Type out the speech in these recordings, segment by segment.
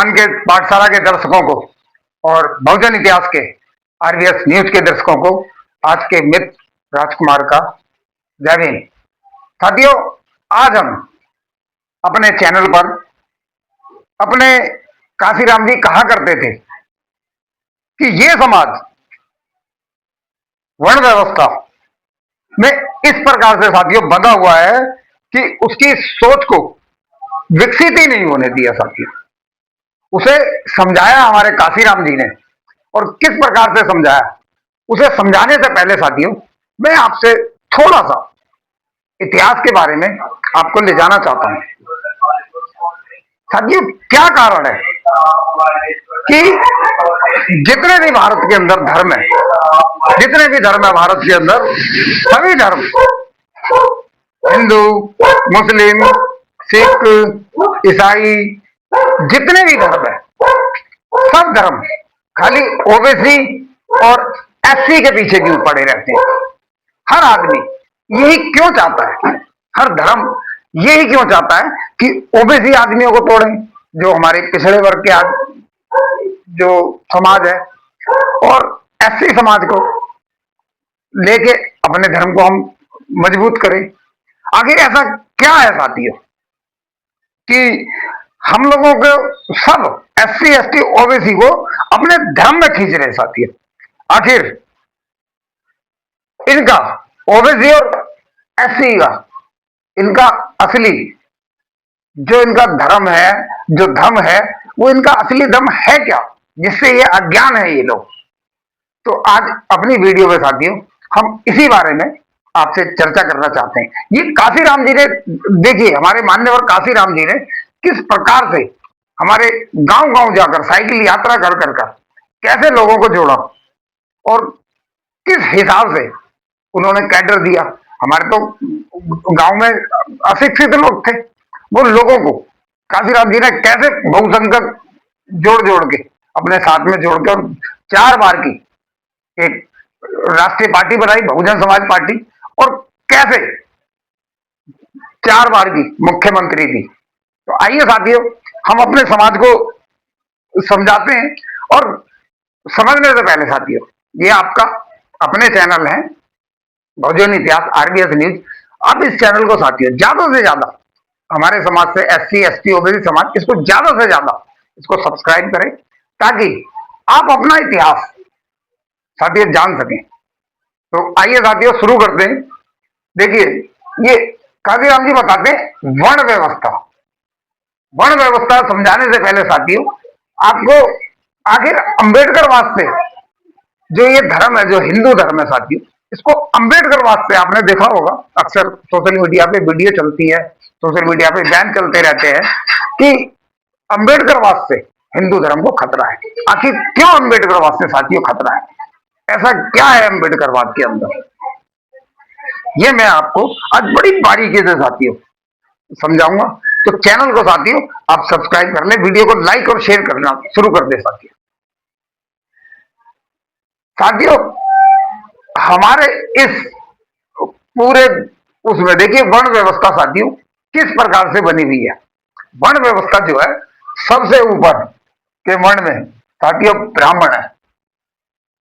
ज्ञान के पाठशाला के दर्शकों को और बहुजन इतिहास के आरबीएस न्यूज के दर्शकों को आज के मित्र राजकुमार का जय हिंद। साथियों, आज हम अपने चैनल पर अपने काशीराम जी कहा करते थे कि ये समाज वर्ण व्यवस्था में इस प्रकार से साथियों बंधा हुआ है कि उसकी सोच को विकसित ही नहीं होने दिया। साथियों, उसे समझाया हमारे काशीराम जी ने, और किस प्रकार से समझाया, उसे समझाने से पहले साथियों मैं आपसे थोड़ा सा इतिहास के बारे में आपको ले जाना चाहता हूं। साथियों, क्या कारण है कि जितने भी भारत के अंदर धर्म है, जितने भी धर्म है भारत के अंदर, सभी धर्म, हिंदू, मुस्लिम, सिख, ईसाई, जितने भी धर्म है, सब धर्म खाली ओबीसी और एससी के पीछे क्यों पड़े रहते हैं। हर आदमी यही क्यों चाहता है, हर धर्म यही क्यों चाहता है कि ओबीसी आदमियों को तोड़ें, जो हमारे पिछड़े वर्ग के जो समाज है, और एससी समाज को लेके अपने धर्म को हम मजबूत करें। आखिर ऐसा क्या है साथियों कि हम लोगों को सब एससी एसटी ओबीसी को अपने धर्म में खींच रहे। साथियों, आखिर इनका ओबीसी और एससी का इनका असली जो इनका धर्म है, जो धर्म है, वो इनका असली धर्म है क्या, जिससे ये अज्ञान है ये लोग। तो आज अपनी वीडियो में साथियों हम इसी बारे में आपसे चर्चा करना चाहते हैं। ये काशीराम जी ने, देखिए हमारे मान्यवर काशीराम जी ने किस प्रकार से हमारे गांव गांव जाकर साइकिल यात्रा कर कर कर कैसे लोगों को जोड़ा, और किस हिसाब से उन्होंने कैडर दिया। हमारे तो गांव में अशिक्षित लोग थे, वो लोगों को काशीराम जी ने कैसे बहुसंख्यक जोड़ जोड़ के अपने साथ में जोड़ के, और 4 बार की एक राष्ट्रीय पार्टी बनाई, बहुजन समाज पार्टी, और कैसे 4 बार की मुख्यमंत्री थी। तो आइए साथियों हम अपने समाज को समझाते हैं। और समझने से पहले साथियों, ये आपका अपने चैनल है बहुजन इतिहास आरबीएस न्यूज। आप इस चैनल को साथियों ज्यादा से ज्यादा हमारे समाज से एससी एसटी ओबीसी समाज, इसको ज्यादा से ज्यादा इसको सब्सक्राइब करें, ताकि आप अपना इतिहास साथियों जान सकें। तो आइए साथियों शुरू करते हैं। देखिए, ये काशीराम जी बताते हैं वर्ण व्यवस्था। वर्ण व्यवस्था समझाने से पहले साथियों आपको आखिर अंबेडकर वास्ते जो ये धर्म है, जो हिंदू धर्म है साथियों, इसको अंबेडकर वास्ते आपने देखा होगा, अक्सर सोशल मीडिया पे वीडियो चलती है, सोशल मीडिया पे बयान चलते रहते हैं कि अंबेडकर वास्ते हिंदू धर्म को खतरा है। आखिर क्यों अंबेडकर वास्ते साथियों खतरा है, ऐसा क्या है अंबेडकरवाद के अंदर, ये मैं आपको आज बड़ी बारीकी से साथियों समझाऊंगा। तो चैनल को साथियों आप सब्सक्राइब कर ले, वीडियो को लाइक और शेयर करना शुरू कर दे। साथियों साथियों हमारे इस पूरे उसमें देखिए वर्ण व्यवस्था साथियों किस प्रकार से बनी हुई है। वर्ण व्यवस्था जो है, सबसे ऊपर के वर्ण में साथियों ब्राह्मण है,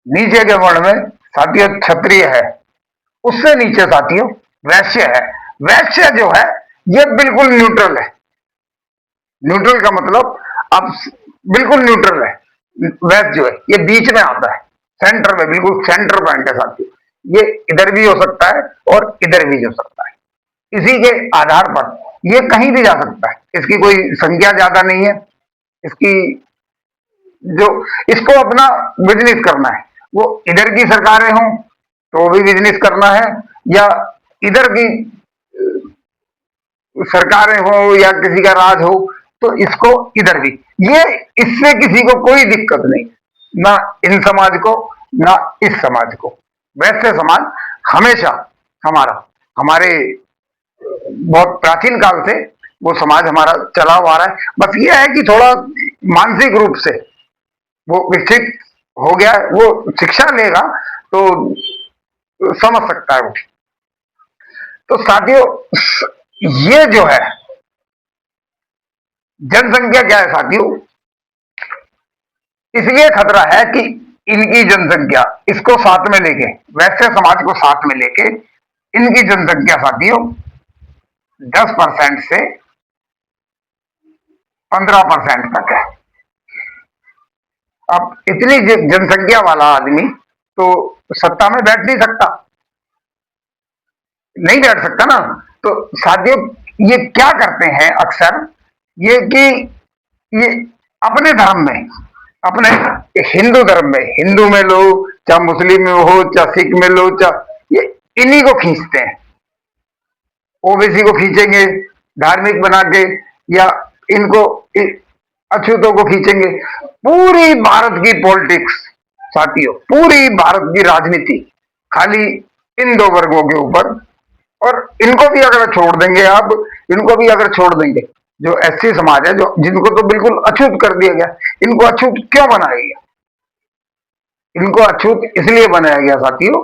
नीचे के वर्ण में साथियों क्षत्रिय है, उससे नीचे साथियों वैश्य है। वैश्य जो है ये बिल्कुल न्यूट्रल है। न्यूट्रल का मतलब अब बिल्कुल न्यूट्रल है। वैश्य जो है ये बीच में आता है, सेंटर में, बिल्कुल सेंटर पॉइंट है साथियों। ये इधर भी हो सकता है और इधर भी हो सकता है। इसी के आधार पर ये कहीं भी जा सकता है, इसकी कोई संख्या ज्यादा नहीं है। इसकी जो इसको अपना बिजनेस करना है, वो इधर की सरकारें हों तो भी बिजनेस करना है, या इधर की सरकारें हो या किसी का राज हो, तो इसको इधर भी, ये इससे किसी को कोई दिक्कत नहीं, ना इन समाज को ना इस समाज को। वैसे समाज हमेशा हमारा, हमारे बहुत प्राचीन काल से वो समाज हमारा चला हुआ रहा है। बस ये है कि थोड़ा मानसिक रूप से वो विकसित हो गया, वो शिक्षा लेगा तो समझ सकता है वो। तो साथियों ये जो है जनसंख्या क्या है साथियों, इसलिए खतरा है कि इनकी जनसंख्या इसको साथ में लेके, वैश्य समाज को साथ में लेके, इनकी जनसंख्या साथियों 10% से 15% तक है। अब इतनी जनसंख्या वाला आदमी तो सत्ता में बैठ नहीं सकता, नहीं बैठ सकता ना। तो साथियों ये क्या करते हैं अक्सर, ये कि ये अपने धर्म में, अपने हिंदू धर्म में, हिंदू में लो चाहे मुस्लिम में हो चाहे सिख में लो, चाहे ये इन्हीं को खींचते हैं। ओबीसी को खींचेंगे धार्मिक बना के, या इनको अछूतों को खींचेंगे। पूरी भारत की पॉलिटिक्स साथियों, पूरी भारत की राजनीति खाली इन दो वर्गों के ऊपर। और इनको भी अगर छोड़ देंगे आप, इनको भी अगर छोड़ देंगे, जो एससी समाज है, जो जिनको तो बिल्कुल अछूत कर दिया गया, इनको अछूत क्यों बनाया गया? इनको अछूत इसलिए बनाया गया साथियों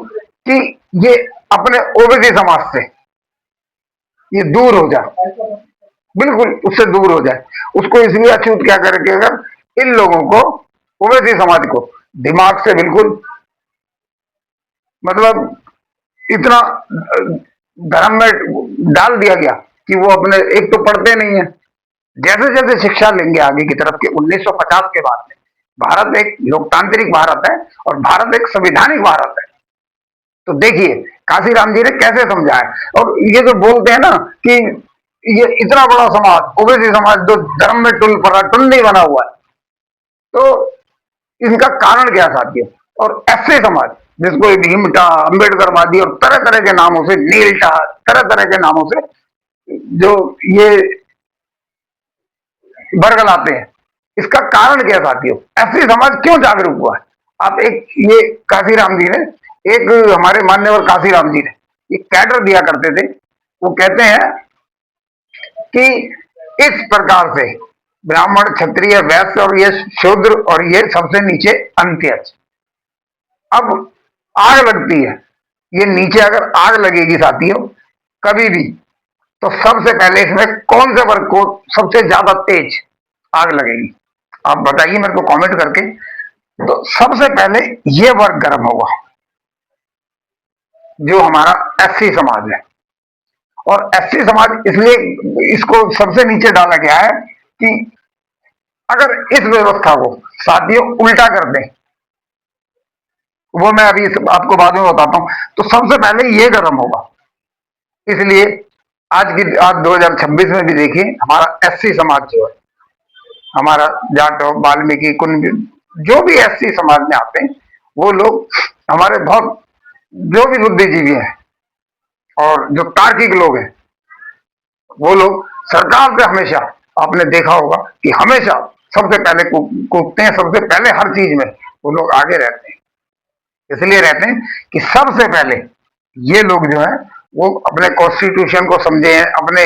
कि ये अपने ओबीसी समाज से ये दूर हो जाए, बिल्कुल उससे दूर हो जाए। उसको इसलिए अछूत क्या करके, अगर इन लोगों को, ओबीसी समाज को दिमाग से बिल्कुल मतलब इतना धर्म में डाल दिया गया कि वो अपने, एक तो पढ़ते नहीं है। जैसे जैसे शिक्षा लेंगे आगे की तरफ के 1950 के बाद में, भारत एक लोकतांत्रिक भारत है और भारत एक संवैधानिक भारत है। तो देखिए काशीराम जी ने कैसे समझाया। और ये जो बोलते हैं ना कि ये इतना बड़ा समाज, ओबीसी समाज, जो धर्म में टुल पड़ा, टुल नहीं बना हुआ है, तो इनका कारण क्या साथियों? और ऐसे समाज जिसको भीमटा, अम्बेडकरवादी और तरह तरह के नामों से, नीलटा, तरह तरह के नामों से जो ये बरगलाते हैं, इसका कारण क्या साथियों? ऐसे समाज क्यों जागरूक हुआ है? आप एक, ये काशीराम जी ने, एक हमारे मान्यवर काशीराम जी ने एक कैडर दिया करते थे। वो कहते हैं कि इस प्रकार से ब्राह्मण, क्षत्रिय, वैश्य और ये शूद्र और ये सबसे नीचे अंत्यज। अब आग लगती है, ये नीचे अगर आग लगेगी साथियों कभी भी, तो सबसे पहले इसमें कौन से वर्ग को सबसे ज्यादा तेज आग लगेगी? आप बताइए मेरे को कमेंट करके। तो सबसे पहले ये वर्ग गर्म होगा, जो हमारा एससी समाज है। और एससी समाज इसलिए इसको सबसे नीचे डाला गया है कि अगर इस व्यवस्था को साथियों उल्टा कर दें, वो मैं अभी आपको बाद में बताता हूं, तो सबसे पहले ये गर्म होगा। इसलिए आज 2026 में भी देखिए हमारा एससी समाज जो है, हमारा जाटो, वाल्मीकि, कुंज, जो भी एससी समाज में आते हैं, वो लोग हमारे बहुत, जो भी बुद्धिजीवी हैं और जो तार्किक लोग हैं, वो लोग सरकार से हमेशा, आपने देखा होगा कि हमेशा सबसे पहले कूदते हैं, सबसे पहले हर चीज में वो लोग आगे रहते हैं। इसलिए रहते हैं कि सबसे पहले ये लोग जो है वो अपने कॉन्स्टिट्यूशन को समझे हैं, अपने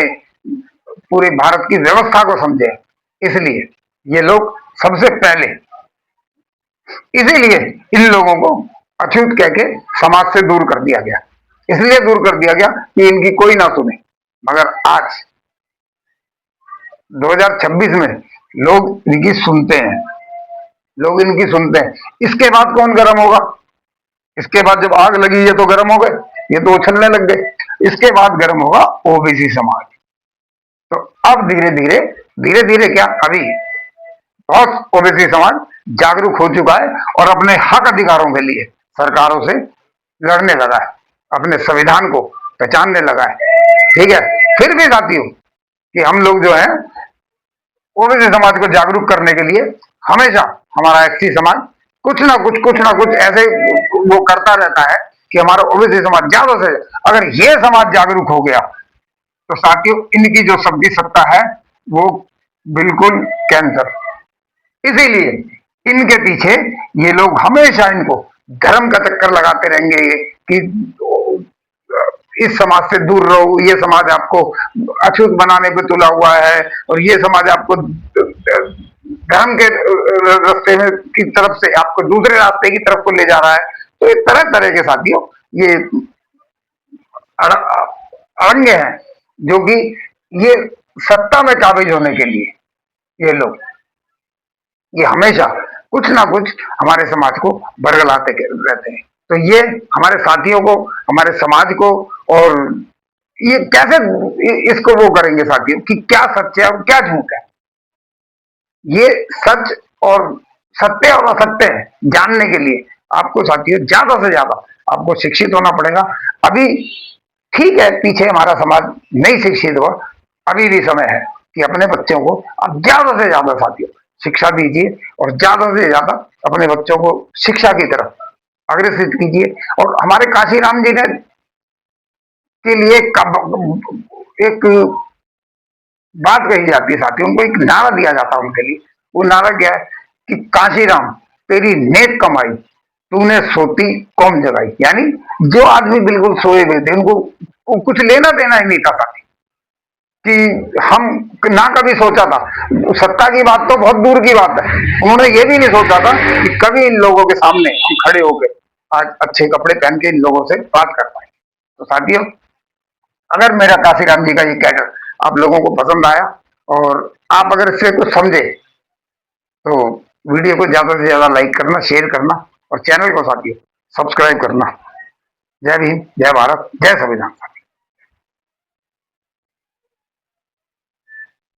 पूरे भारत की व्यवस्था को समझे हैं। इसलिए ये लोग सबसे पहले, इसीलिए इन लोगों को अछूत कह के समाज से दूर कर दिया गया। इसलिए दूर कर दिया गया कि इनकी कोई ना सुने। मगर आज 2026 में लोग इनकी सुनते हैं, लोग इनकी सुनते हैं। इसके बाद कौन गर्म होगा? इसके बाद जब आग लगी, ये तो गर्म हो गए, ये तो उछलने लग गए। इसके बाद गर्म होगा ओबीसी समाज। तो अब धीरे धीरे, धीरे धीरे क्या, अभी बहुत ओबीसी समाज जागरूक हो चुका है और अपने हक अधिकारों के लिए सरकारों से लड़ने लगा है, अपने संविधान को पहचानने लगा है। ठीक है, फिर भी साथियों कि हम लोग जो है ओबीसी समाज को जागरूक करने के लिए हमेशा हमारा एससी समाज कुछ ना कुछ ऐसे वो करता रहता है कि हमारा ओबीसी समाज ज्यादा से, अगर ये समाज जागरूक हो गया तो साथियों इनकी जो सबकी सत्ता है वो बिल्कुल कैंसर। इसीलिए इनके पीछे ये लोग हमेशा इनको धर्म का चक्कर लगाते रहेंगे कि इस समाज से दूर रहो, ये समाज आपको अछूत बनाने पे तुला हुआ है और ये समाज आपको धर्म के रास्ते में की तरफ से आपको दूसरे रास्ते की तरफ को ले जा रहा है। तो ये तरह तरह के साथियों ये अड़ंगे हैं जो कि ये सत्ता में काबिज होने के लिए ये लोग, ये हमेशा कुछ ना कुछ हमारे समाज को बरगलाते रहते हैं। तो ये हमारे साथियों को, हमारे समाज को, और ये कैसे इसको वो करेंगे साथियों कि क्या सच है और क्या झूठ है। ये सच और सत्य और असत्य है जानने के लिए आपको साथियों ज्यादा से ज्यादा आपको शिक्षित होना पड़ेगा। अभी ठीक है, पीछे हमारा समाज नहीं शिक्षित हुआ, अभी भी समय है कि अपने बच्चों को आप ज्यादा से ज्यादा साथियों शिक्षा दीजिए, और ज्यादा से ज्यादा अपने बच्चों को शिक्षा की तरफ अग्रसित कीजिए। और हमारे काशीराम जी ने के लिए एक बात कही जाती है साथियों, उनको एक नारा दिया जाता है उनके लिए। वो नारा क्या है कि काशीराम तेरी नेक कमाई, तूने सोती कौम जगाई। यानी जो आदमी बिल्कुल सोए हुए थे, उनको कुछ लेना देना ही नहीं था साथी, कि हम ना कभी सोचा था, सत्ता की बात तो बहुत दूर की बात है, उन्होंने ये भी नहीं सोचा था कि कभी इन लोगों के सामने हम खड़े होकर आज अच्छे कपड़े पहन के इन लोगों से बात कर पाए। तो साथियों, अगर मेरा काशीराम जी का ये कैडर आप लोगों को पसंद आया और आप अगर इससे कुछ समझे, तो वीडियो को ज्यादा से ज्यादा लाइक करना, शेयर करना, और चैनल को साथियों सब्सक्राइब करना। जय भीम, जय भारत, जय संविधान।